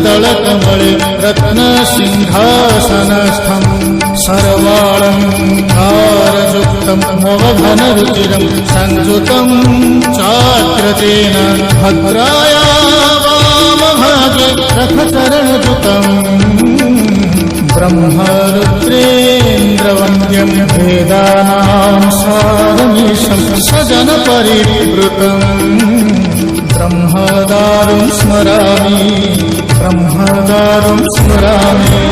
कदलकमले रत्नसिंहासनस्थं सर्वालङ्कारयुक्तं नवघनरुचिरं संयुतं चाग्रतेन भद्राया वामभागे रथचरणयुतं ब्रह्मरुद्रेन्द्रवन्द्यं वेदानां सारमीशं सजनपरिवृतं ब्रह्मदारुं स्मरामि ब्रह्मदारुं स्मरामि।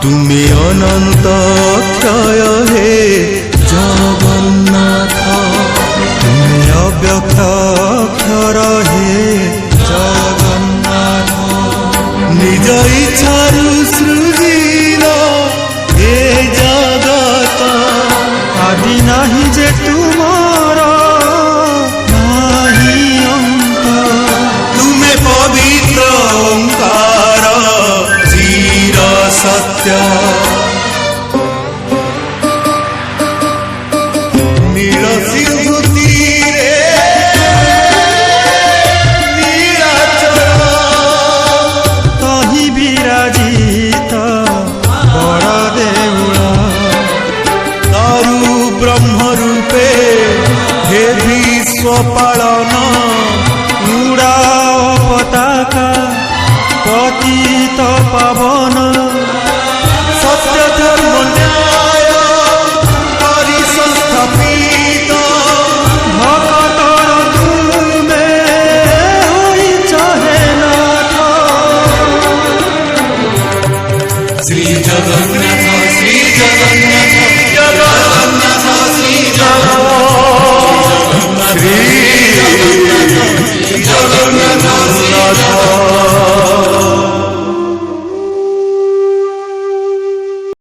तुमे अनंत क्षय हे जगन्नाथ, तुमे अव्यक्त अक्षर हे जगन्नाथ, निज इच्छारु सृजिल हे जगत, आदि नाही जे तुमर नाही अंत, तुमे पवित्र ओंकार चिर सत्य, नील सिंधु तीरे नीलाचल, तहि विराजित बड़ देउळ, दारु ब्रह्म रूपे हे विश्व पालन, उड़ाओ पताका पतित पावन, सत्य धर्म न्याय करि संस्थापित, भक्तर तुमे होइछ हे नाथ। श्री जगन्नाथ श्री जगन्नाथ जगन्नाथ श्री जगन्नाथ श्री जगन्नाथ।